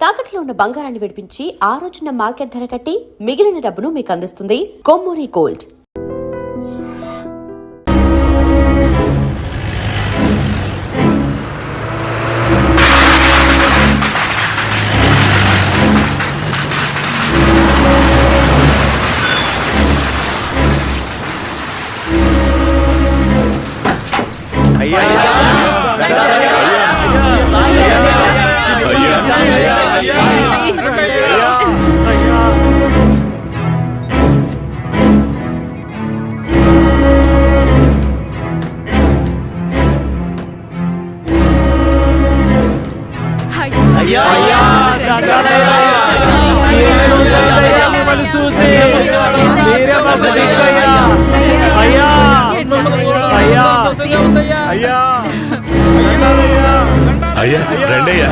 తాకట్లో ఉన్న బంగారాన్ని విడిపించి ఆ రోజున మార్కెట్ ధర కట్టి మిగిలిన డబ్బును మీకు అందిస్తుంది కొమ్మూరి గోల్డ్. అయ్యా రండయ్యా,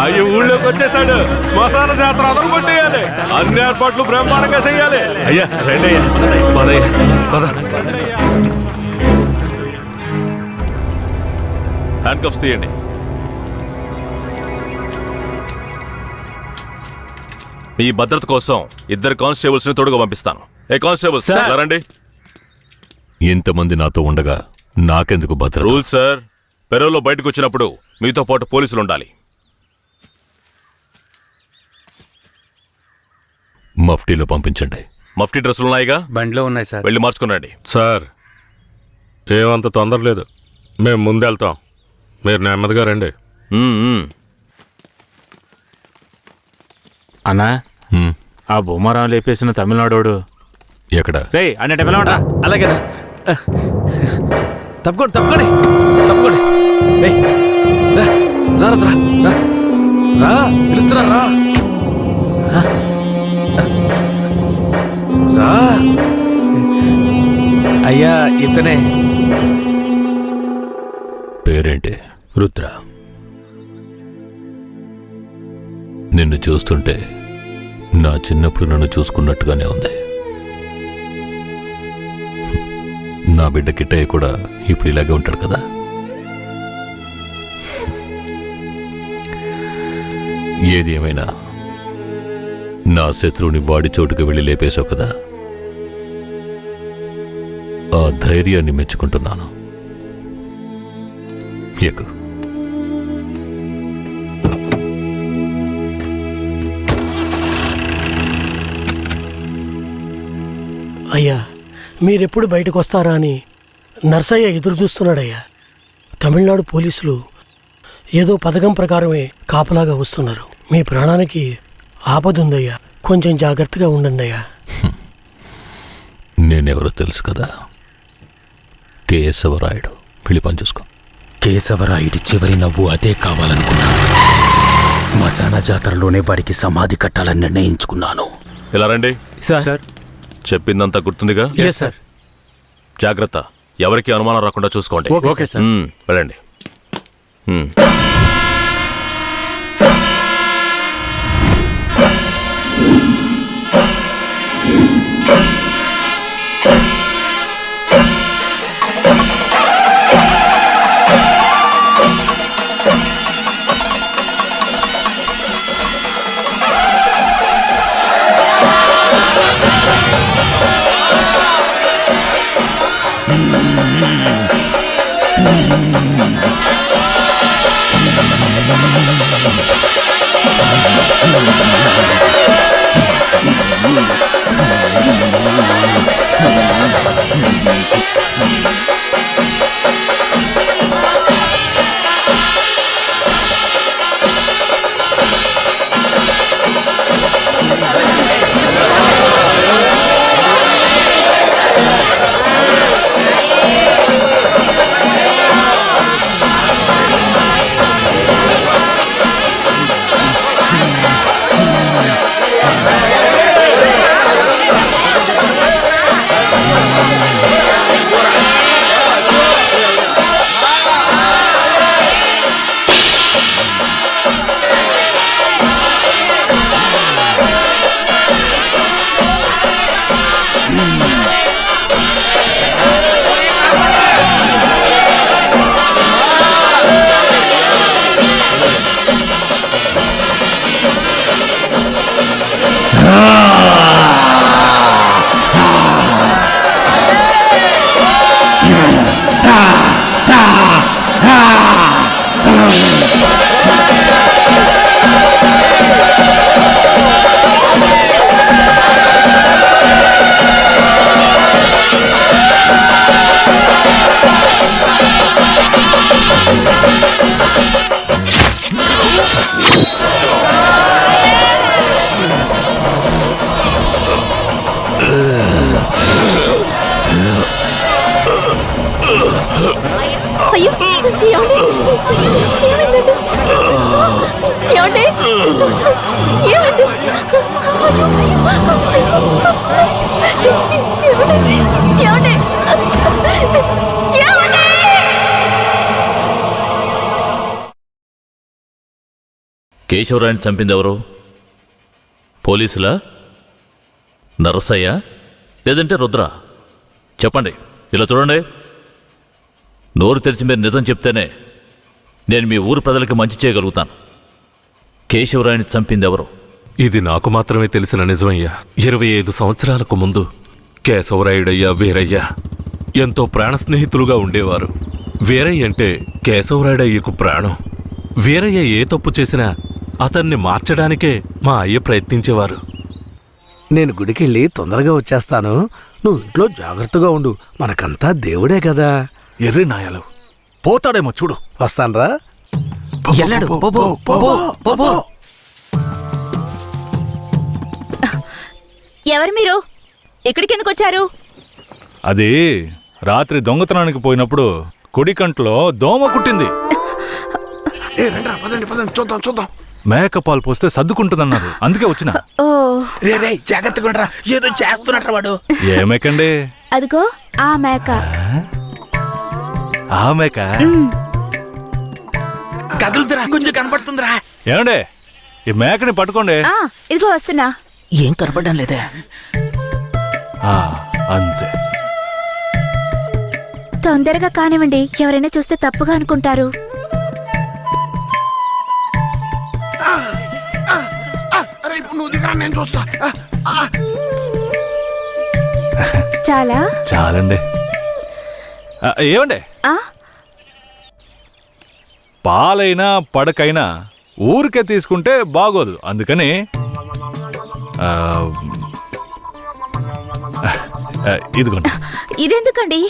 అయ్యి ఊళ్ళోకి వచ్చేసాడు. శ్మశాన జాతర అదలు కొట్టేయాలి, అన్ని ఏర్పాట్లు బ్రహ్మాండంగా చెయ్యాలి. అయ్యా రండయ్యా, పదయ్యా పద. హ్యాండ్ కఫ్స్ తీయండి. మీ భద్రత కోసం 2 కానిస్టేబుల్స్ ని తోడుగా పంపిస్తాను. ఏ కానిస్టేబుల్స్ రండి. ఇంతమంది నాతో ఉండగా నాకెందుకు భద్రత? రూల్ సార్, పెరోల్లో బయటకు వచ్చినప్పుడు మీతో పాటు పోలీసులు ఉండాలి. మఫ్టీలో పంపించండి. మఫ్టీ డ్రెస్సులున్నాయిగా? బండిలో ఉన్నాయి సార్. వెళ్ళి మార్చుకునండి. సార్, ఏమంత తొందర లేదు, మేము ముందెళ్తాం, మీరు నెమ్మదిగా రండి. అన్నా, ఆ బొమ్మరాం లేపేసిన తమిళనాడోడు ఎక్కడ? రే అన్నట్టు పిలవండి. అలాగే తప్పుకోండి తప్పుకోండి తప్పుకోండి. పిలుస్తున్నా రా. అయ్యా ఇతనే. పేరేంటి? రుద్ర. నిన్ను చూస్తుంటే నా చిన్నప్పుడు నన్ను చూసుకున్నట్టుగానే ఉంది. నా బిడ్డ కిట్టయ్య కూడా ఇప్పుడు ఇలాగే ఉంటాడు కదా. ఏది ఏమైనా నా శత్రువుని వాడి చోటుకు వెళ్ళి లేపేశావు కదా, ఆ ధైర్యాన్ని మెచ్చుకుంటున్నాను. ఎక్కు. అయ్యా, మీరెప్పుడు బయటకు వస్తారా అని నర్సయ్య ఎదురు చూస్తున్నాడయ్యా. తమిళనాడు పోలీసులు ఏదో పథకం ప్రకారమే కాపలాగా వస్తున్నారు. మీ ప్రాణానికి ఆపదుందయ్యా, కొంచెం జాగ్రత్తగా ఉండండి అయ్యా. నేనెవరో తెలుసు కదా, కేశవరాయుడు. వెళ్ళి పని చూసుకో. కేశవరాయుడి చివరి నవ్వు అదే కావాలనుకున్నాను. శ్మశాన జాతరలోనే వాడికి సమాధి కట్టాలని నిర్ణయించుకున్నాను. ఇలా రండి. సార్, చెప్పిందంతా గుర్తుందిగా? సార్. జాగ్రత్త, ఎవరికి అనుమానం రాకుండా చూసుకోండి. Okay sir. వెళ్ళండి. కేశవరాయని చంపింది ఎవరు? పోలీసులా, నరసయ్య, లేదంటే రుద్ర? చెప్పండి. ఇలా చూడండి, నోరు తెరిచి మీరు నిజం చెప్తేనే నేను మీ ఊరు ప్రజలకి మంచి చేయగలుగుతాను. కేశవరాయని చంపింది ఎవరు? ఇది నాకు మాత్రమే తెలిసిన నిజమయ్యా. 25 సంవత్సరాలకు ముందు కేశవరాయుడయ్యా, వీరయ్య ఎంతో ప్రాణ స్నేహితులుగా ఉండేవారు. వీరయ్య అంటే కేశవరాయుడయ్యకు ప్రాణం. వీరయ్య ఏ తప్పు చేసినా అతన్ని మార్చడానికే మా అయ్య ప్రయత్నించేవారు. నేను గుడికెళ్ళి తొందరగా వచ్చేస్తాను. నువ్వు ఇంట్లో జాగ్రత్తగా ఉండు. మనకంతా దేవుడే కదా. ఎర్రి నాయాలు పోతాడేమో చూడు. వస్తాన్రా. ఎవరు మీరు? ఎక్కడికి ఎందుకు వచ్చారు? అది రాత్రి దొంగతనానికి పోయినప్పుడు కుడి కంట్లో దోమ కుట్టింది. చూద్దాం. మేకపాలు పోస్తే సర్దుకుంటుందన్నారు, అందుకే వచ్చిన. ఓ, రే జాగ్రత్తగా ఉండరా, ఏదో చేస్తున్నట్రా వాడు. ఏ మేకండి? అదిగో ఆ మేక. ఆ మేక కదులుతురా, కొంచెం కనపడుతుందిరా. ఏమండే, ఈ మేకని పట్టుకోండి. ఆ, ఇదిగో వస్తున్నా. ఏం కనపడడం లేదే. అంతే. తొందరగా కానివ్వండి, ఎవరైనా చూస్తే తప్పుగా అనుకుంటారు. నేను చూస్తా. చాలా చాలండి. ఏమండే, ఆ పాలైనా పడకైనా ఊరికే తీసుకుంటే బాగోదు. అందుకని ఇదిగోండి. ఇదెందుకండి?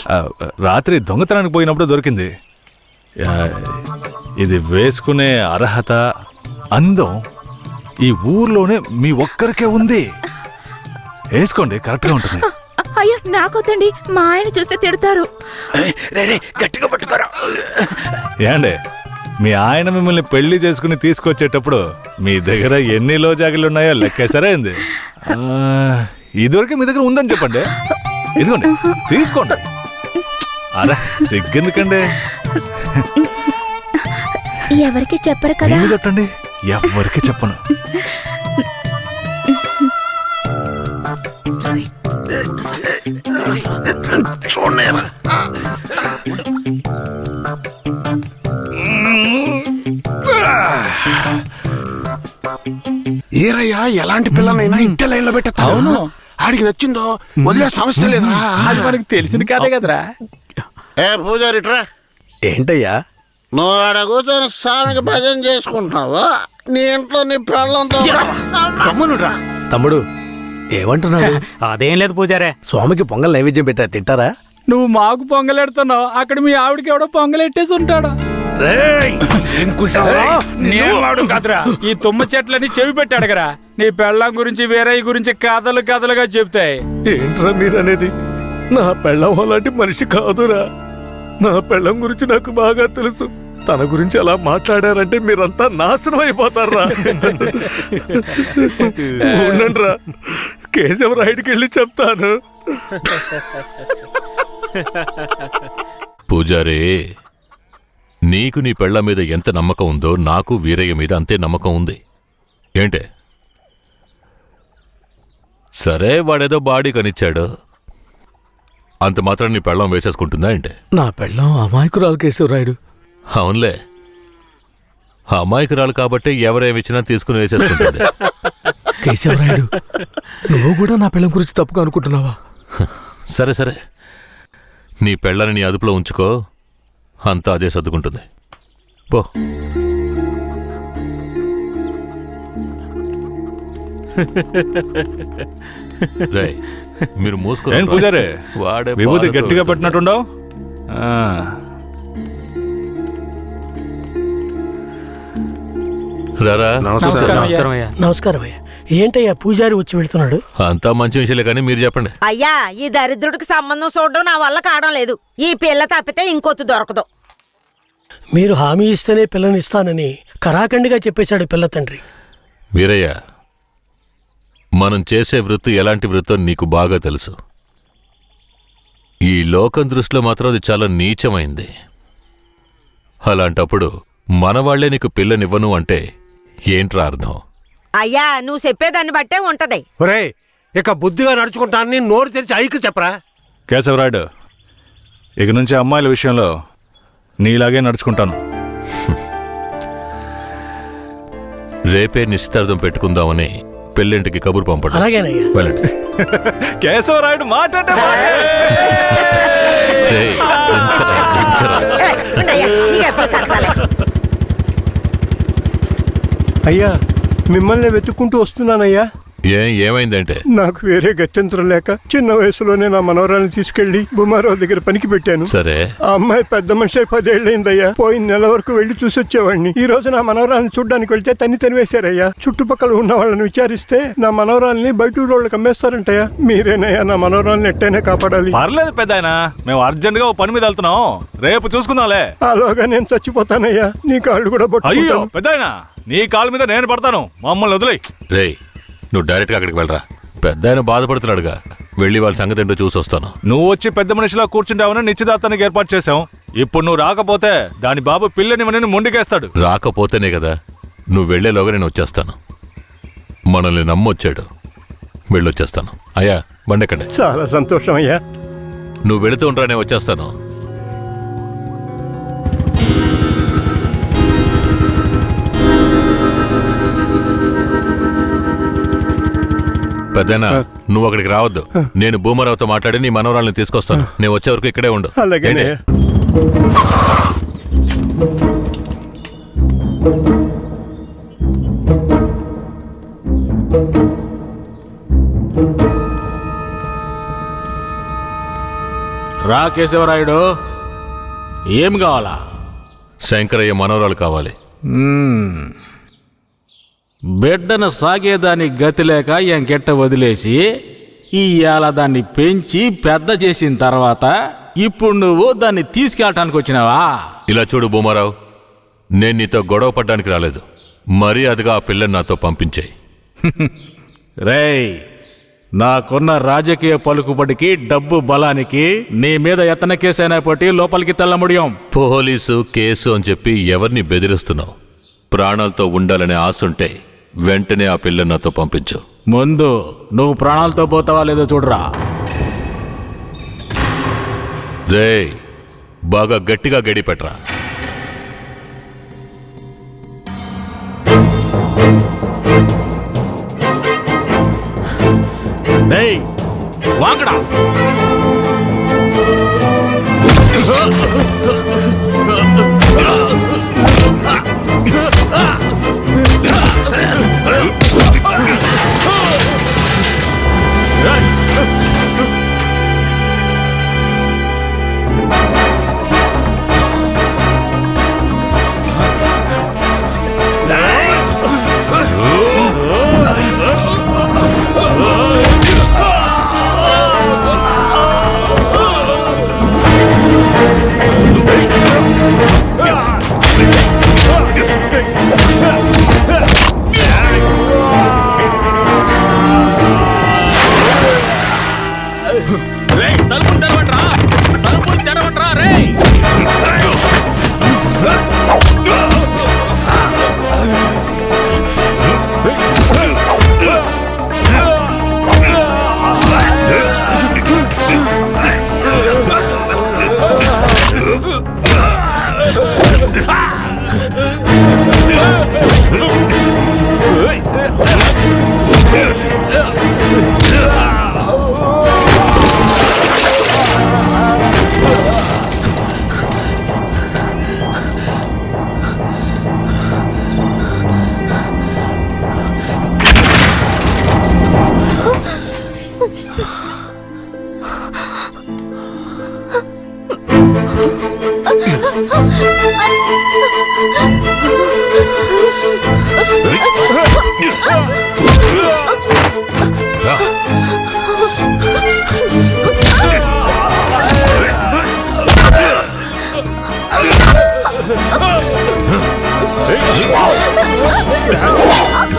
రాత్రి దొంగతనానికి పోయినప్పుడు దొరికింది. ఇది వేసుకునే అర్హత, అందం ఈ ఊర్లోనే మీ ఒక్కరికే ఉంది. వేసుకోండి, కరెక్ట్గా ఉంటుంది. అయ్యో నాకొద్దండి, మా ఆయన చూస్తే తిడతారు. గట్టిగా పట్టుకోరా. ఏండే, మీ ఆయన మిమ్మల్ని పెళ్లి చేసుకుని తీసుకొచ్చేటప్పుడు మీ దగ్గర ఎన్ని లోజాగులున్నాయో లెక్కేసరే అయింది. ఇదివరకే మీ దగ్గర ఉందని చెప్పండి. ఇదిగోండి, తీసుకోండి. అరే సిగ్గెందుకండి? ఎవరికి చెప్పరు కదా. మీరు కొట్టండి, ఎవరికి చెప్పను. చూడలేరా. ఏరయ్యా, ఎలాంటి పిల్లనైనా ఇంటి లైన్లో పెట్టేస్తాను. ఆడికి నచ్చిందో వదిలే సమస్య లేదురా. అది మనకి తెలిసింది కాదే కదరా. ఏ పూజారిట్రా, ఏంటయ్యా? నువ్వు ఆడ కూర్చొని స్వామికి భజన చేసుకుంటున్నావు. నీ ఇంట్లో నీ పిల్లలతో తమ్ముడు ఏమంటున్నాడు? అదేం లేదు పూజారే. స్వామికి పొంగల్ నైవేద్యం పెట్టా, తింటారా? నువ్వు మాకు పొంగలెడుతున్నావు, అక్కడ మీ ఆవిడకి ఎవడో పొంగలెట్టేసి ఉంటాడు. నేను కదరా, ఈ తుమ్మ చెట్లని చెవి పెట్టాడు కదా. నీ పెళ్ళం గురించి వీరయ్య గురించి కథలు కథలుగా చెప్తాయి. ఏంట్రా మీరనేది? నా పెళ్ళం అలాంటి మనిషి కాదురా. నా పెళ్ళం గురించి నాకు బాగా తెలుసు. తన గురించి అలా మాట్లాడారంటే మీరంతా నాశనం అయిపోతారా. ఉండండిరా, కేశవరాయుడికి వెళ్ళి చెప్తాను. పూజారే, నీకు నీ పెళ్ళ మీద ఎంత నమ్మకం ఉందో నాకు వీరయ్య మీద అంతే నమ్మకం ఉంది. ఏంటే? సరే, వాడేదో బాడీ కనిచ్చాడు, అంత మాత్రం నీ పెళ్ళం వేసేసుకుంటుందా ఏంటే? నా పెళ్ళం అమాయకురాలు కేశవరాయుడు. అవునులే, అమాయకురాలు కాబట్టి ఎవరేమిచ్చినా తీసుకుని వేసేసుకుంటుంది. కేశవరాయుడు, నువ్వు కూడా నా పెళ్ళం గురించి తప్పుగా అనుకుంటున్నావా? సరే సరే, నీ పెళ్ళని నీ అదుపులో ఉంచుకో, అంతా అదే సర్దుకుంటుంది. పో. రేయ్, మీరు మూసుకుని పూజారే, వాడే విభూతి బాధతో గట్టిగా వెళ్తుంటాడు. పెట్టినట్టుండవు. రారా. నమస్కారం అయ్యా. నమస్కారం అయ్యా. ఏంటయ్యా పూజారి వచ్చి వెళ్తున్నాడు? అంతా మంచి విషయాలే, కానీ మీరు చెప్పండి. అయ్యా, ఈ దరిద్రుడికి సంబంధం చూడడం నా వల్ల కావడం లేదు. ఈ పిల్ల తప్పితే ఇంకొత్తు దొరకదు. మీరు హామీ ఇస్తేనే పిల్లని ఇస్తానని కరాఖండిగా చెప్పేశాడు పిల్ల తండ్రి. వీరయ్య, మనం చేసే వృత్తి ఎలాంటి వృత్తో నీకు బాగా తెలుసు. ఈ లోకం దృష్టిలో మాత్రం అది చాలా నీచమైంది. అలాంటప్పుడు మనవాళ్లే నీకు పిల్లనివ్వను అంటే ఏంట్రా అర్థం? అయ్యా నువ్వు చెప్పేదాన్ని బట్టే ఉంటది. ఒరే ఇక బుద్ధిగా నడుచుకుంటానని నోరు తెరిచి ఐకి చెప్పరా. కేశవరాయుడు, ఇక నుంచి అమ్మాయిల విషయంలో నీలాగే నడుచుకుంటాను. రేపే నిశ్చితార్థం పెట్టుకుందామని పెళ్ళింటికి కబురు పంపడం. అలాగేనయ్యా. వెళ్ళండి. కేశవరాయుడు మాట రేయ్, దించరా, దించరా. ఉండయ్యా, నీకెప్పుడు సరదాలే. అయ్యా, మిమ్మల్ని వెతుక్కుంటూ వస్తున్నానయ్యా. ఏమైందంటే? నాకు వేరే గత్యంతరం లేక చిన్న వయసులోనే నా మనవరాన్ని తీసుకెళ్లి బుమారావు దగ్గర పనికి పెట్టాను. సరే, ఆ అమ్మాయి పెద్ద మనిషి 10 ఏళ్ళైందయ్యా. పోయిన నెల వరకు వెళ్లి చూసొచ్చేవాడిని. ఈ రోజు నా మనవరాన్ని చూడ్డానికి వెళ్తే తనివేశారయ్యా. చుట్టుపక్కల ఉన్న వాళ్ళని విచారిస్తే నా మనవరాల్ని బయట ఊరోళ్ళకి అమ్మేస్తారంటయ్యా. మీరేనయ్యా నా మనవరాల్ని ఎట్టైనా కాపాడాలి. పర్లేదు పెద్దాయనా, మేము అర్జెంట్ గా ఓ పని మీద వెళ్తున్నాం, రేపు చూసుకుందాంలే. అలాగా నేను చచ్చిపోతానయ్యా. నీ కాళ్ళు కూడా అయ్యో పెద్దాయనా, నీ కాళ్ళ మీద నేను పడతాను, మమ్మల్ని వదిలేయ్. రేయ్, నువ్వు డైరెక్ట్గా అక్కడికి వెళ్ళరా. పెద్ద ఆయన బాధపడుతున్నాడుగా, వెళ్ళి వాళ్ళ సంగతి ఏంటో చూసొస్తాను. నువ్వు వచ్చి పెద్ద మనిషిలా కూర్చుంటావని నిశ్చితార్థానికి ఏర్పాటు చేశాం. ఇప్పుడు నువ్వు రాకపోతే దాని బాబు పిల్లని ముందుకేస్తాడు. రాకపోతేనే కదా. నువ్వు వెళ్లేలోగా నేను వచ్చేస్తాను. మనల్ని నమ్మొచ్చాడు, వెళ్ళొచ్చేస్తాను. అయ్యా, బండెక్కండి. చాలా సంతోషం అయ్యా. నువ్వు వెళుతూ ఉండరా, నేను వచ్చేస్తాను. పెద్దనా, నువ్వు అక్కడికి రావద్దు. నేను భూమరావుతో మాట్లాడి నీ మనవరాల్ని తీసుకొస్తాను. నేను వచ్చే వరకు ఇక్కడే ఉండు. అలాగే. రా కేశవరాయుడు, ఏం కావాలా? శంకరయ్య మనవరాలు కావాలి. బిడ్డను సాగేదానికి గతి లేక ఎంకెట్ట వదిలేసి ఇవాళ దాన్ని పెంచి పెద్ద చేసిన తర్వాత ఇప్పుడు నువ్వు దాన్ని తీసుకెళ్ళటానికి వచ్చినావా? ఇలా చూడు భూమారావు, నేను నీతో గొడవ పడ్డానికి రాలేదు. మర్యాదగా ఆ పిల్లని నాతో పంపించేయి. రేయ్, నాకున్న రాజకీయ పలుకుబడికి డబ్బు బలానికి నీ మీద ఎత్తన కేసైనా పట్టి లోపలికి తెల్లముడియం. పోలీసు కేసు అని చెప్పి ఎవరిని బెదిరిస్తున్నావు? ప్రాణాలతో ఉండాలనే ఆశుంటే వెంటనే ఆ పిల్లని నాతో పంపించు. ముందు నువ్వు ప్రాణాలతో పోతావా లేదో చూడరా. రేయ్, బాగా గట్టిగా గడిపెట్రా. డేయ్, వాంగడా.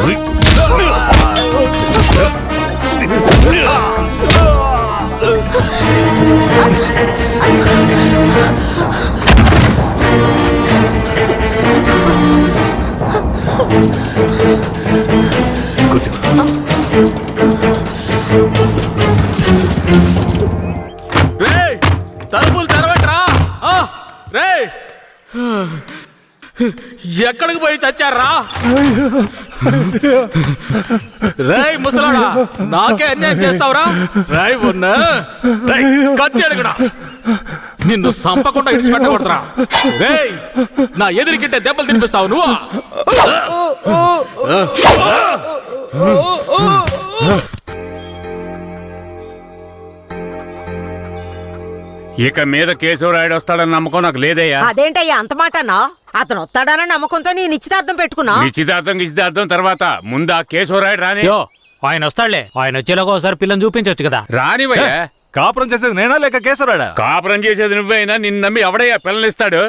Hey! కూర్చో. రేయ్ తలుపులు తెరవట్రా. రేయ్ ఎక్కడికి పోయి చచ్చారా? రేయ్ ముసలాడా, నాకే అన్యాయం చేస్తావురా? రాయ్ ఉన్నా కత్తి అడుగుడా, నిన్ను సంపకుండా ఇచ్చి పెట్టకూడదురా. రేయ్ నా ఎదురుకిట్టే దెబ్బలు తినిపిస్తావు నువ్వు. ఇక మీద కేశవరాయుడు వస్తాడని నమ్మకం నాకు లేదయ్యా. అదేంటయ్యా అంత మాటనా? అతను వస్తాడన్న నమ్మకంతో నీ నిశ్చితార్థం పెట్టుకున్నా. నిశ్చితార్థం తర్వాత ముందు ఆ కేశవరాయుడు రాని. ఆయన వస్తాడులే, ఆయన వచ్చేలాగా ఒకసారి పిల్లని చూపించవచ్చు కదా. రానివయ్యా. కాపురం చేసేది నేనా లేక కేశవరాడా? కాపురం చేసేది నువ్వైనా నిన్ను నమ్మి ఎవడయ్యా పిల్లనిస్తాడు?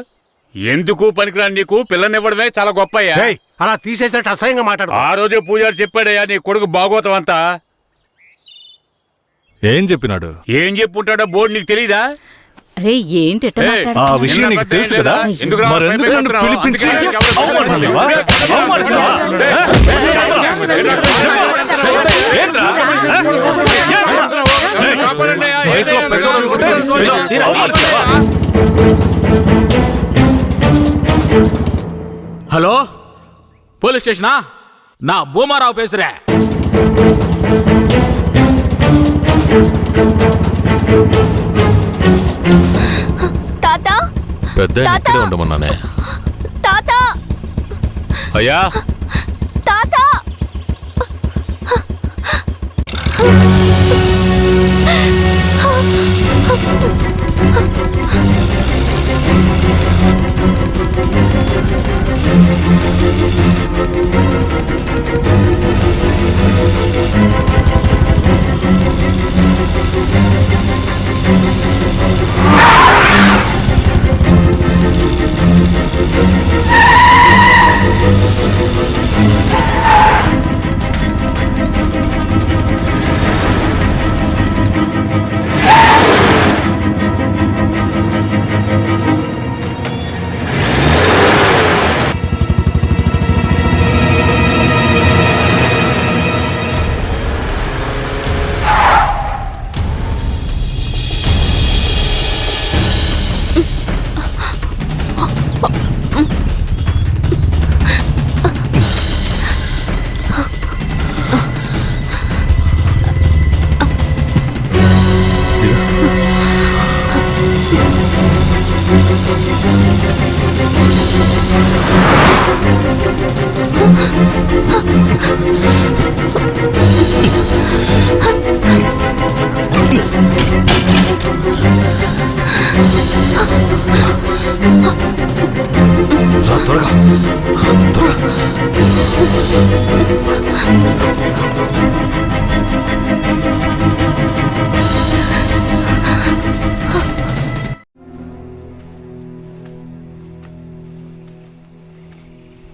ఎందుకు పనికిరాని నీకు పిల్లనివ్వడమే చాలా గొప్పయ్యా. అలా తీసేసినట్టు అసహ్యంగా మాట్లాడు. ఆ రోజే పూజారి చెప్పాడయ్యా నీ కొడుకు భాగవతం అంతా. ఏం చెప్పినాడు? ఏం చెప్పుంటాడో బోర్డు నీకు తెలీదా? అరే ఏంటి ఆ విషయం నీకు తెలుసు కదా, మరెందుకు నన్ను పిలిపించి అవమానిస్తావా? Hello police స్టేషనా? నా భూమారావు పేసురే. తాత పెద్ద ఇక్కడే ఉండమన్నానే. తాత అయ్యా తాత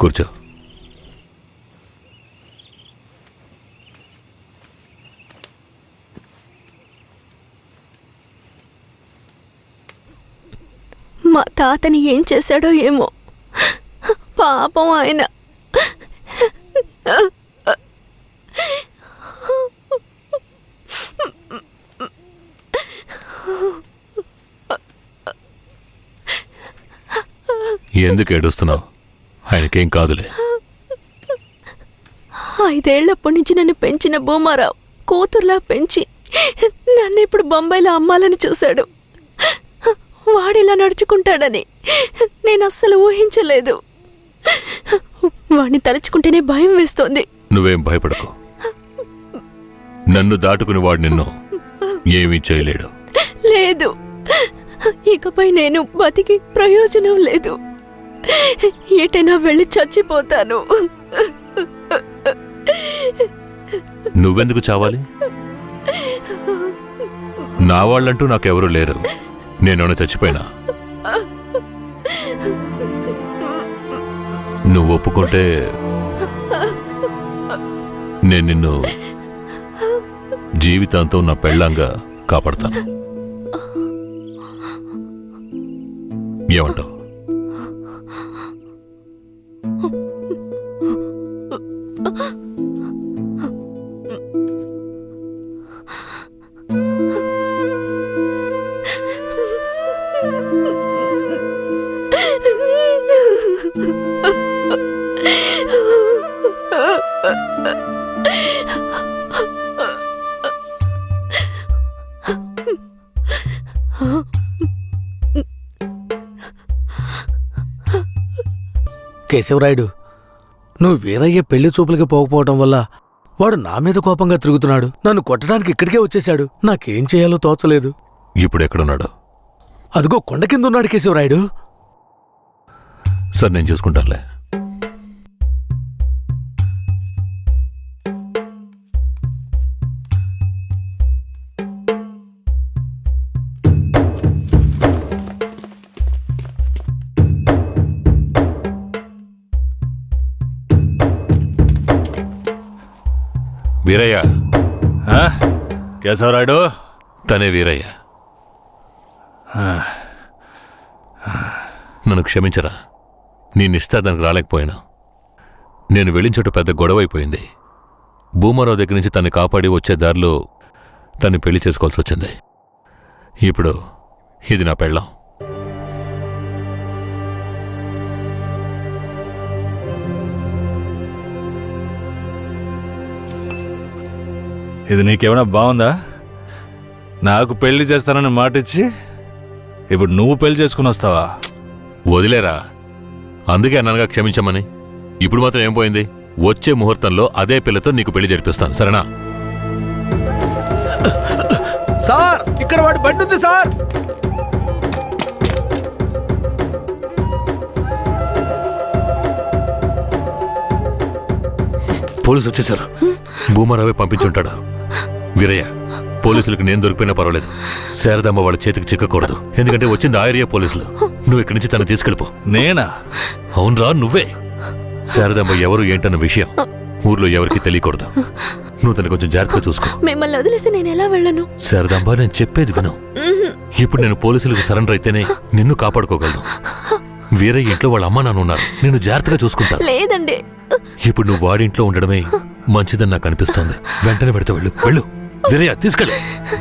కూర్చో. మా తాతని ఏం చేశాడో ఏమో, పాపం ఆయన. ఎందుకు ఏడుస్తున్నావు? ఆయనకేం కాదులే. 5 ఏళ్లప్పటి నుంచి నన్ను పెంచిన భూమారావు కూతుర్లా పెంచి నన్ను ఇప్పుడు బొంబాయిలో అమ్మాలని చూశాడు. వాడిలా నడుచుకుంటాడని నేను అస్సలు ఊహించలేదు. వాడిని తలుచుకుంటేనే భయం వేస్తోంది. నువ్వేం భయపడకు. నన్ను దాటుకుని వాడు నిన్ను ఏమీ చేయలేడు. లేదు, ఇకపై నేను బతికి ప్రయోజనం లేదు. ఏటైనా వెళ్ళి చచ్చిపోతాను. నువ్వెందుకు చావాలి? నా వాళ్ళంటూ నాకెవరూ లేరు. నేను చచ్చిపోయినా నువ్వు ఒప్పుకుంటే నేను నిన్ను జీవితాంతం నా పెళ్ళంగా కాపాడతాను. ఏమంటావు? కేశవరాయుడు, నువ్వు వీరయ్య పెళ్లి చూపులకి పోకపోవటం వల్ల వాడు నా మీద కోపంగా తిరుగుతున్నాడు. నన్ను కొట్టడానికి ఇక్కడికే వచ్చేశాడు. నాకేం చేయాలో తోచలేదు. ఇప్పుడు ఎక్కడున్నాడు? అదిగో కొండ కింద ఉన్నాడు కేశవరాయుడు. సార్ నేను చూసుకుంటానులే. వీరయ్య. కేశవరాయుడు? తనే వీరయ్య. నన్ను క్షమించరా. నీ నిశ్చితార్థానికి రాలేకపోయాను. నేను వెళ్ళిన చోట పెద్ద గొడవ అయిపోయింది. భూమారావు దగ్గర నుంచి తన్ని కాపాడి వచ్చే దారిలో తన్ని పెళ్లి చేసుకోవాల్సి వచ్చింది. ఇప్పుడు ఇది నా పెళ్ళాం. ఇది నీకేమైనా బాగుందా? నాకు పెళ్లి చేస్తానని మాటిచ్చి ఇప్పుడు నువ్వు పెళ్లి చేసుకుని వస్తావా? వదిలేరా. అందుకే అన్నగా క్షమించమని. ఇప్పుడు మాత్రం ఏం పోయింది? వచ్చే ముహూర్తంలో అదే పిల్లతో నీకు పెళ్లి జరిపిస్తాను, సరేనా? సార్, ఇక్కడ వాడి బండి ఉంది సార్. పోలీసులు వచ్చేసారు. భూమారావే పంపించుంటాడు. వీరయ్య, పోలీసులకు నేను దొరికిపోయినా పర్వాలేదు. శారదమ్మ వాళ్ళ చేతికి చిక్కకూడదు. ఎందుకంటే వచ్చింది ఆ ఏరియా పోలీసులు. నువ్వు ఇక్కడి నుంచి తను తీసుకెళ్ళిపో. నేనా? అవునరా, నువ్వే. శారదమ్మ ఎవరు ఏంటన్న విషయం ఊర్లో ఎవరికి తెలియకూడదు. నువ్వు తను కొంచెం జాగ్రత్తగా చూసుకో. మిమ్మల్ని వదిలేసి నేను ఎలా వెళ్ళను? శారదాంబ, నేను చెప్పేది విను. ఇప్పుడు నేను పోలీసులకు సరెండర్ అయితేనే నిన్ను కాపాడుకోగలను. వీరయ్య ఇంట్లో వాళ్ళ అమ్మ నాన్న ఉన్నారు. నేను జాగ్రత్తగా చూసుకుంటాను. లేదండి. ఇప్పుడు నువ్వు వాడింట్లో ఉండడమే మంచిదని నాకు అనిపిస్తోంది. వెంటనే పెడితే వెళ్ళు. వెళ్ళు వీరయ్య, తీసుకెళ్ళు.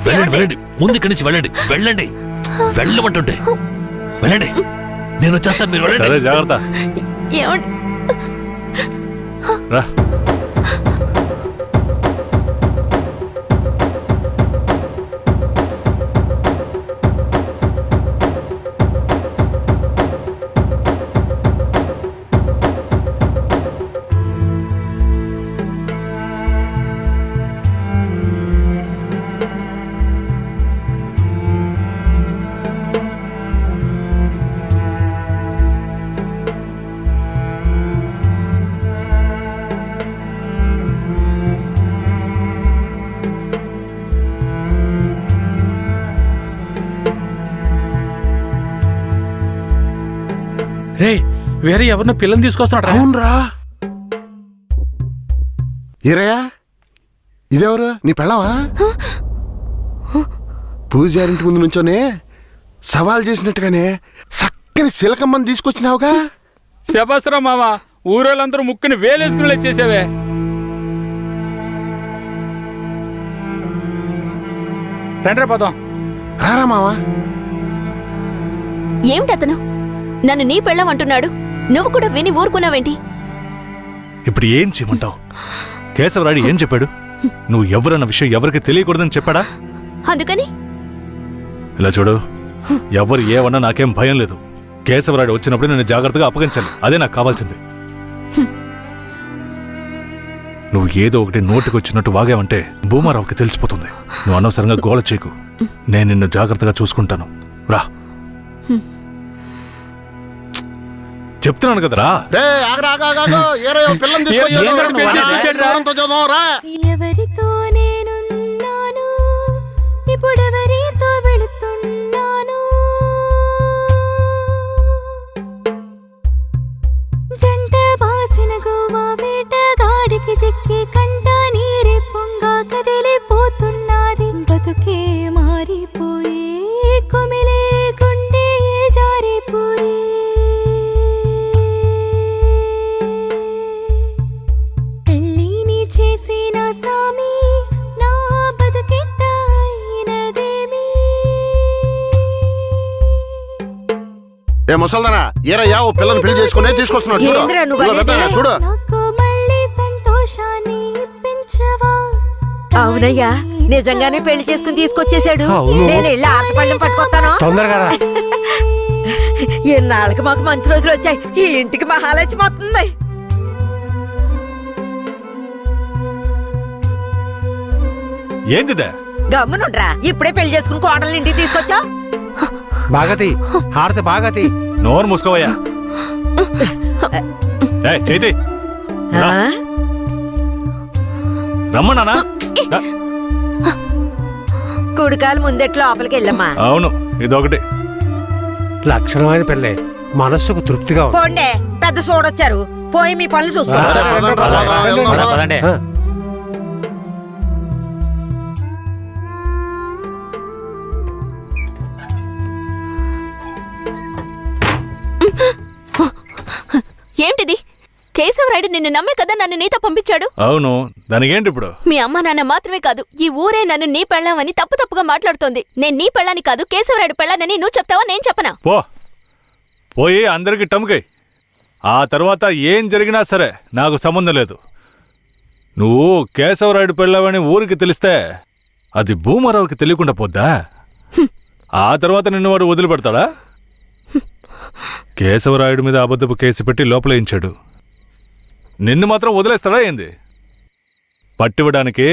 వెళ్ళండి, వెళ్ళండి. ముందు ఇక్కడి నుంచి వెళ్ళండి. వెళ్ళండి, వెళ్ళమంటుంటే వెళ్ళండి. నేను వచ్చేస్తాను, మీరు వెళ్ళండి. జాగ్రత్త. రా. రే, వేరే ఎవరినో పిల్లని తీసుకొస్తున్నాడు. అవునరా. ఈరయ్యా, ఇదెవరు? నీ పెళ్ళవా? పూజారింటి ముందు నుంచోనే సవాల్ చేసినట్టుగానే చక్కని శిలకమ్మని తీసుకొచ్చినావుగా. శబాస్రా మామ, ఊరోళ్ళందరూ ముక్కుని వేలేసుకుని చేసావే. రండ్రా పోదాం. రారా మావా. ఏమిటతను నన్ను నీ పెళ్ళం అంటున్నాడు? నువ్వు కూడా విని ఊరుకున్నావేంటి? ఇప్పుడు ఏం చేయమంటావు? కేశవరాయుడు ఏం చెప్పాడు? నువ్వు ఎవరన్న విషయం ఎవరికి తెలియకూడదని చెప్పాడా? అందుకని ఇలా చూడు, ఎవరు ఏమన్నా నాకేం భయం లేదు. కేశవరాయుడు వచ్చినప్పుడు నేను జాగ్రత్తగా అప్పగించాలి. అదే నాకు కావాల్సింది. నువ్వు ఏదో ఒకటి నోటికి వచ్చినట్టు వాగావంటే భూమారావుకి తెలిసిపోతుంది. నువ్వు అనవసరంగా గోల చేయకు. నేను నిన్ను జాగ్రత్తగా చూసుకుంటాను. రా, చెప్తున్నాను కదరా. ఎవరితో నేనున్నాను, ఇప్పుడెవరితో వెళుతున్నాను? జంట బాసిన గోవా వేటగాడికి చిక్కి కంట నీరే పొంగా కదిలిపోతున్నది. బతుకే మారిపోయి కుమిలే గుండె జారిపోయి చేసిన సామి నా బతుకెట్టయినదేమి? ఏ ముసల్దానా, ఈరయ్యా ఓ పిల్లని పెళ్లి చేసుకునే తీసుకొస్తున్నాడు. చూడు, ఏంద్రా నువ్వు చూడు. నాకు మళ్ళీ సంతోషాన్ని అవునయ్యా, నిజంగానే పెళ్లి చేసుకుని తీసుకొచ్చేసాడు. అవును. నేను వెళ్ళి ఆటపళ్ళం పట్టుకొస్తాను. తొందరగా రా. ఎన్నాళ్ళకి మాకు మంచి రోజులు వచ్చాయి. ఈ ఇంటికి మహాలక్ష్మి వస్తుంది. ఏందిదే? గమ్మునుండ్రా, ఇప్పుడే పెళ్లి చేసుకుని కోడలు ఇంటికి తీసుకొచ్చా. బాగతి హారతి బాగతి. నోరు మూసుకోవయ్యా. ఏయ్, చేతి రా. రమ్మన్నానా? కుడికాలు ముందెట్లు లోపలికి వెళ్ళమ్మా. అవును, ఇదొకటి. లక్షణమైన పెళ్ళే, మనస్సుకు తృప్తిగా ఉంది. పోండే, పెద్ద సోడొచ్చారు. పోయి మీ పనులు చూసుకోండి. ఆ, ఏంటిది? కేశవరాయుడు నిన్ను నమ్మే కదా నన్ను నీతో పంపించాడు. అవును, దానికేంటి ఇప్పుడు? మీ అమ్మ నాన్న మాత్రమే కాదు, ఈ ఊరే నన్ను నీ పెళ్ళామని తప్పుగా మాట్లాడుతోంది. నేను నీ పెళ్ళాని కాదు, కేశవరాయుడు పెళ్ళానని నువ్వు చెప్తావా, నేను చెప్పనా? పోయి అందరికి టముకై. ఆ తర్వాత ఏం జరిగినా సరే నాకు సంబంధం లేదు. నువ్వు కేశవరాయుడు పెళ్ళావని ఊరికి తెలిస్తే అది భూమారావుకి తెలియకుండా పోద్దా? ఆ తర్వాత నిన్ను వాడు వదిలిపెడతాడా? కేశవరాయుడు మీద అబద్ధపు కేసు పెట్టి లోపలేయించాడు. నిన్ను మాత్రం వదిలేస్తాడా ఏంది? పట్టివ్వడానికి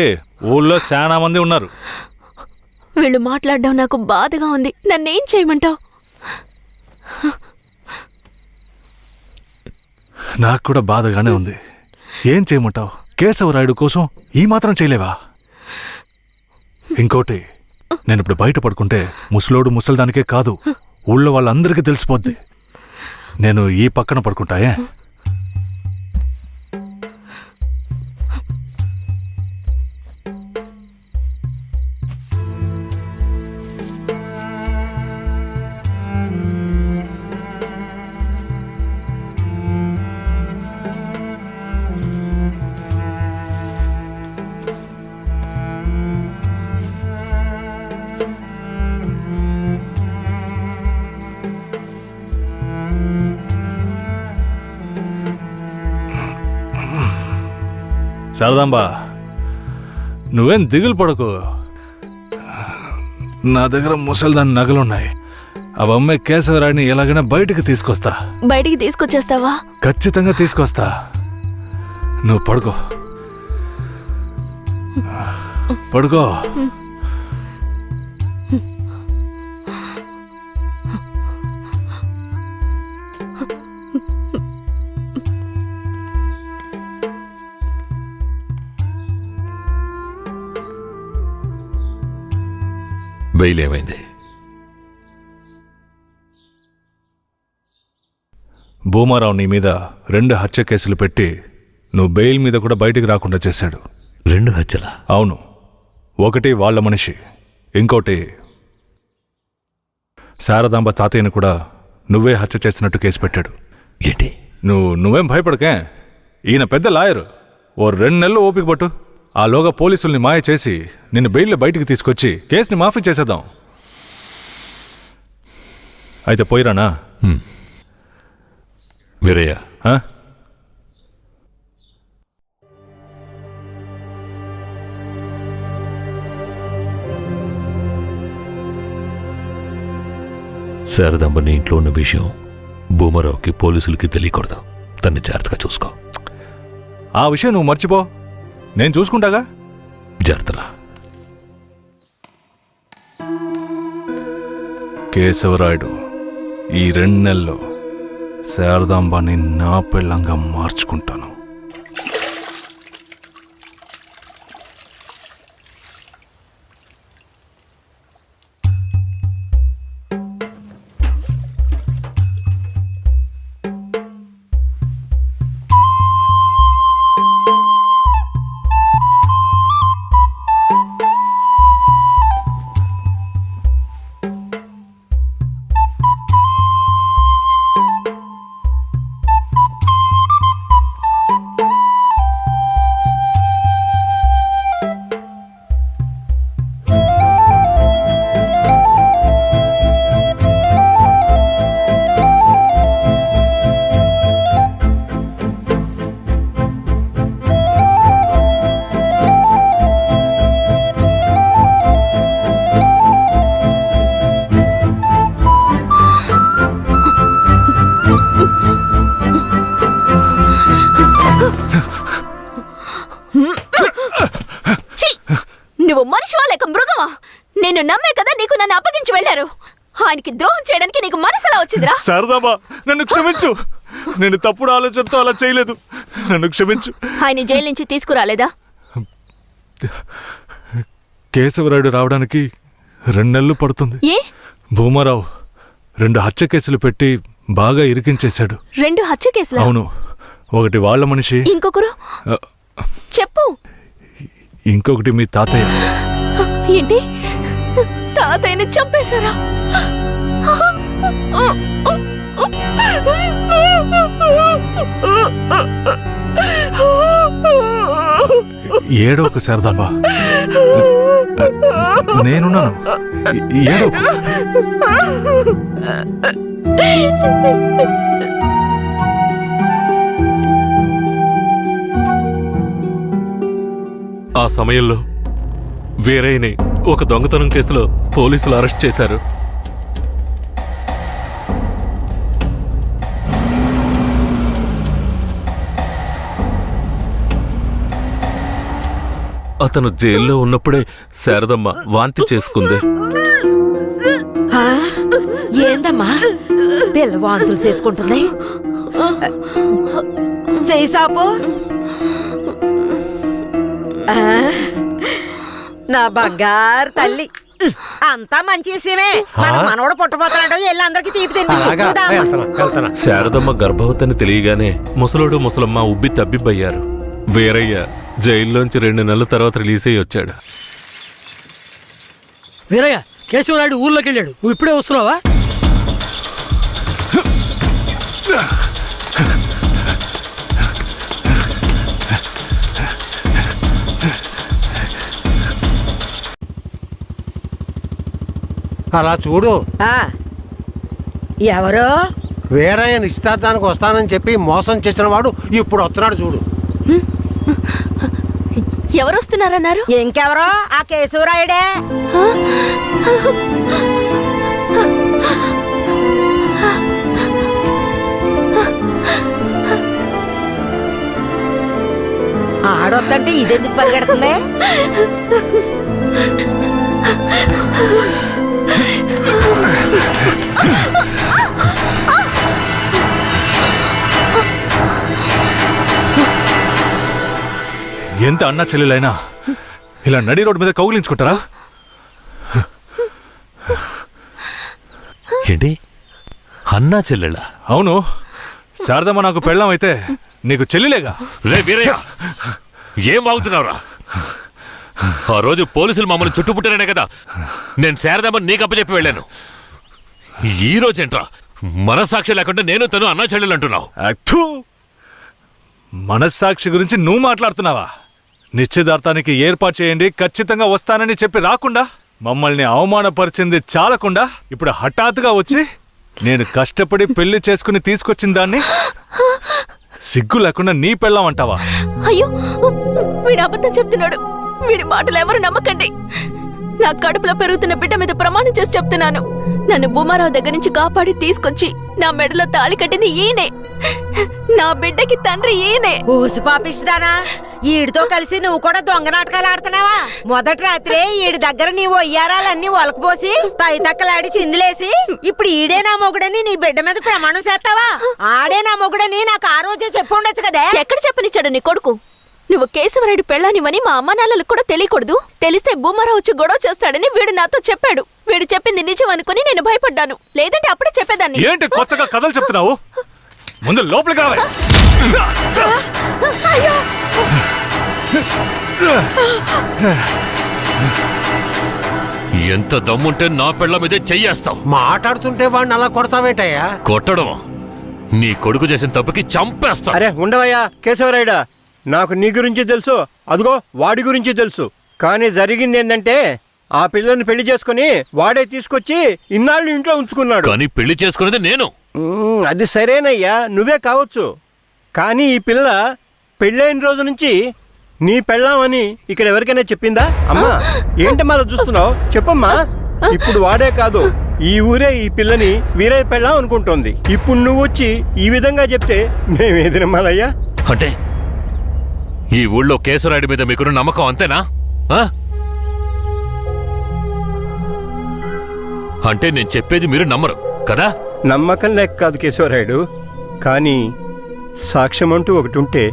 ఊళ్ళో చాలా మంది ఉన్నారు. వీళ్ళు మాట్లాడడం నాకు బాధగా ఉంది. నన్నేం చేయమంటావు? నాకు కూడా బాధగానే ఉంది. ఏం చేయమంటావు? కేశవరాయుడు కోసం ఈ మాత్రం చేయలేవా? ఇంకోటి, నేను ఇప్పుడు బయట పడుకుంటే ముసలోడు ముసలిదానికే కాదు, ఊళ్ళో వాళ్ళందరికీ తెలిసిపోద్ది. నేను ఈ పక్కన పడుకుంటాయే. శారదాంబా, నువ్వేం దిగులు పడకు. నా దగ్గర ముసలిదాని నగలున్నాయి. అవమ్మే కేశవరాయుడిని ఎలాగైనా బయటికి తీసుకొస్తా. బయటికి తీసుకొచ్చేస్తావా? ఖచ్చితంగా తీసుకొస్తా. నువ్వు పడుకో, పడుకో. బెయిల్ ఏమైంది? భూమారావు నీ మీద 2 హత్య కేసులు పెట్టి నువ్వు బెయిల్ మీద కూడా బయటికి రాకుండా చేశాడు. 2 హత్యలా? అవును. ఒకటి వాళ్ళ మనిషి, ఇంకోటి శారదాంబ తాతయ్యను కూడా నువ్వే హత్య చేసినట్టు కేసు పెట్టాడు. ఏంటి? నువ్వేం భయపడకే. ఈయన పెద్ద లాయరు. ఓ 2 నెలలు ఓపిక పట్టు. ఆలోగా పోలీసుల్ని మాయ చేసి నిన్ను బెయిల్లో బయటికి తీసుకొచ్చి కేసుని మాఫీ చేసేద్దాం. అయితే పోయిరానా? వీరయ్య, శారదాంబ నీ ఇంట్లో ఉన్న విషయం భూమారావుకి పోలీసులకి తెలియకూడదు. తన్ని జాగ్రత్తగా చూసుకో. ఆ విషయం నువ్వు మర్చిపో, నేను చూసుకుంటాగా. జాగ్రత్తలా. కేశవరాయుడు, ఈ 2 నెలల్లో శారదాంబాని నా పెళ్ళంగా మార్చుకుంటాను. లేక మృగమా? నేను నమ్మే కదా నీకు నన్ను అప్పగించి వెళ్ళారు. ఆయనకి ద్రోహం చేయడానికి నీకు మనసులా వచ్చిందిరా? శారదామా, నన్ను క్షమించు. నేను తప్పుడు ఆలోచనతో అలా చేయలేదు. నన్ను క్షమించు. ఆయన జైలు నుంచి తీసుకురాలేదా? కేశవరాయుడు రావడానికి 2 నెలలు పడుతుంది. ఏ? భూమారావు 2 హత్య కేసులు పెట్టి బాగా ఇరికించేశాడు. 2 హత్య కేసులా? అవును. ఒకటి వాళ్ళ మనిషి, ఇంకొకరు చెప్పు. ఇంకొకటి మీ తాతయ్య. ఏంటి, తాతయ్యని చంపేశారా? ఏడోకు శారదాంబా, నేనున్నాను. ఏడోకు. ఆ సమయంలో వీరయ్యని ఒక దొంగతనం కేసులో పోలీసులు అరెస్ట్ చేశారు. అతను జైల్లో ఉన్నప్పుడే శారదమ్మ వాంతి చేసుకుంది. ఏందమ్మా పిల్ల వాంతులు చేసుకుంటుంది? చేయి సాపు. నా బంగారు తల్లి, అంతా మంచి విషయమే. మన మనవడు పుట్టబోతున్నాడు, వెళ్ళి అందరికి తీపి తినిపించు. శారదమ్మ గర్భవతిని తెలియగానే ముసలోడు ముసలమ్మ ఉబ్బి తబ్బిబ్బయ్యారు. వీరయ్య జైల్లోంచి 2 నెలల తర్వాత రిలీజ్ అయ్యి వచ్చాడు. వీరయ్య, కేశవరాయుడు ఊర్లోకి వెళ్ళాడు. నువ్వు ఇప్పుడే వస్తున్నావా? అలా చూడు. ఎవరో వీరయ్య నిశ్చితార్థానికి వస్తానని చెప్పి మోసం చేసిన వాడు ఇప్పుడు వస్తున్నాడు చూడు. ఎవరు వస్తున్నారన్నారు? ఇంకెవరో ఆ కేశవరాయుడే. ఆడొద్దంటే ఇదెందుకు పరిగెడుతుంది? ఎంత అన్నా చెల్లెలైనా ఇలా నడి రోడ్డు మీద కౌగిలించుకుంటారా? ఏంటి, అన్నా చెల్లెళ్ళా? అవును. శారదమ్మ నాకు పెళ్ళాం అయితే నీకు చెల్లిలేగా. రే వీరయ్య, ఏం వాగుతున్నావురా? ఆ రోజు పోలీసులు మమ్మల్ని చుట్టుముట్టారనే కదా నేను శారదమ్మని నీకు అప్పచెప్పి వెళ్ళాను. ఈ రోజేంట్రా మనస్సాక్షి లేకుండా నేను తను అన్నా చెల్లెలు అంటున్నావు? మనస్సాక్షి గురించి నువ్వు మాట్లాడుతున్నావా? నిశ్చితార్థానికి ఏర్పాటు చేయండి, ఖచ్చితంగా వస్తానని చెప్పి రాకుండా మమ్మల్ని అవమానపరిచింది చాలకుండా ఇప్పుడు హఠాత్తుగా వచ్చి నేను కష్టపడి పెళ్లి చేసుకుని తీసుకొచ్చిన దాన్ని సిగ్గు లేకుండా నీ పెళ్ళాం అంటావా? అయ్యో, వీడు అబద్ధం చెప్తున్నాడు. వీడి మాటలు ఎవరు నమ్మకండి. నా కడుపులో పెరుగుతున్న బిడ్డ మీద ప్రమాణం చేసి చెప్తున్నాను. నన్ను భూమారావు దగ్గర నుంచి కాపాడి తీసుకొచ్చి నా మెడలో తాళి కట్టింది ఈయనే. నా బిడ్డకి తండ్రి ఈయనే. ఊసి పాపిస్తానా? ఈడితో కలిసి నువ్వు కూడా దొంగ నాటకాలు ఆడుతున్నావా? మొదటి రాత్రే ఈడి దగ్గర నీ ఒయ్యారాలన్నీ ఒలకపోసి తైతక్కలాడి చిందులేసి ఇప్పుడు ఈడే నా మొగుడని నీ బిడ్డ మీద ప్రమాణం చేస్తావా? ఆడే నా మొగుడని నాకు ఆ రోజే చెప్పు ఉండొచ్చు కదే. ఎక్కడ చెప్పనిచ్చాడు నీ కొడుకు? నువ్వు కేశవరాయుడు పెళ్ళానివని మా అమ్మ నాన్నలకు కూడా తెలియకూడదు. తెలిస్తే భూమారావు వచ్చి గొడవ చేస్తాడని వీడు నాతో చెప్పాడు. వీడు చెప్పింది నిజం అనుకుని నేను భయపడ్డాను. లేదంటే అప్పుడే చెప్పేదాన్ని. ఏంటి కొత్తగా కథలు చెప్తున్నావు? ముందు లోపలికి రావాలి. ఎంత దమ్ముంటే నా పెళ్ళ మీదే చెయ్యేస్తావు? మాట్లాడుతుంటే వాడిని అలా కొడతావేంటయ్యా? కొట్టడం నీ కొడుకు చేసిన తప్పుకి చంపేస్తా. అరే ఉండవయ్యా కేశవరాయుడా, నాకు నీ గురించి తెలుసు, అదిగో వాడి గురించి తెలుసు. కానీ జరిగింది ఏంటంటే ఆ పిల్లని పెళ్లి చేసుకుని వాడే తీసుకొచ్చి ఇన్నాళ్ళు ఇంట్లో ఉంచుకున్నాడు. కానీ పెళ్లి చేసుకునేది నేను. అది సరేనయ్యా, నువ్వే కావచ్చు. కానీ ఈ పిల్ల పెళ్ళైన రోజు నుంచి నీ పెళ్ళామని ఇక్కడ ఎవరికైనా చెప్పిందా? అమ్మా ఏంటి మళ్ళీ చూస్తున్నావు? చెప్పమ్మా. ఇప్పుడు వాడే కాదు, ఈ ఊరే ఈ పిల్లని వీరయ్య పెళ్ళాం అనుకుంటోంది. ఇప్పుడు నువ్వు వచ్చి ఈ విధంగా చెప్తే మేమేది నమ్మాలయ్యా? అంటే ఈ ఊళ్ళో కేశవరాయుడి మీద మీకున్న నమ్మకం అంతేనా? అంటే నేను చెప్పేది మీరు నమ్మరు కదా? నమ్మకం లేక కాదు కేశవరాయుడు, కానీ సాక్ష్యం అంటూ ఒకటి ఉంటే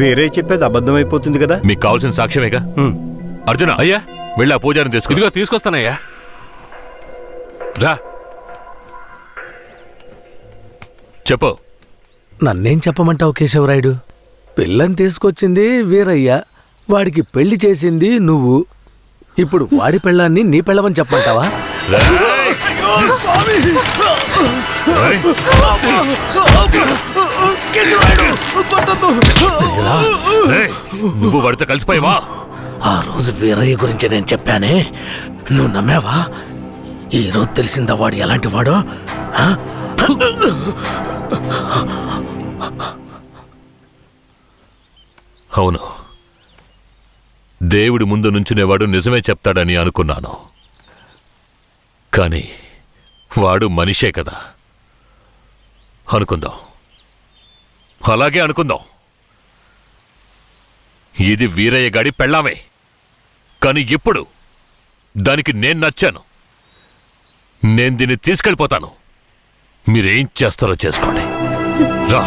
వేరే చెప్పేది అబద్ధమైపోతుంది కదా. మీకు కావాల్సిన సాక్ష్యమేగా. అర్జున, అయ్యా వెళ్ళి ఆ పూజారిని తీసుకో. ఇదిగో తీసుకొస్తానయ్యా. రా. చెప్పు. నన్నేం చెప్పమంటావు కేశవరాయుడు? పిల్లని తీసుకొచ్చింది వీరయ్య, వాడికి పెళ్లి చేసింది నువ్వు. ఇప్పుడు వాడి పెళ్ళాన్ని నీ పెళ్ళమని చెప్పమంటావా? నువ్వు వాడితో కలిసిపోయావా? ఆ రోజు వీరయ్య గురించి నేను చెప్పానే, నువ్వు నమ్మావా? ఈ రోజు తెలిసిందా వాడు ఎలాంటి వాడో? అవును, దేవుడి ముందు నుంచునేవాడు నిజమే చెప్తాడని అనుకున్నాను. కానీ వాడు మనిషే కదా. అనుకుందాం, అలాగే అనుకుందాం. ఇది వీరయ్య గాడి పెళ్ళామే, కానీ ఇప్పుడు దానికి నేను నచ్చాను. నేను దీన్ని తీసుకెళ్ళిపోతాను. మీరేం చేస్తారో చేసుకోండి. రా.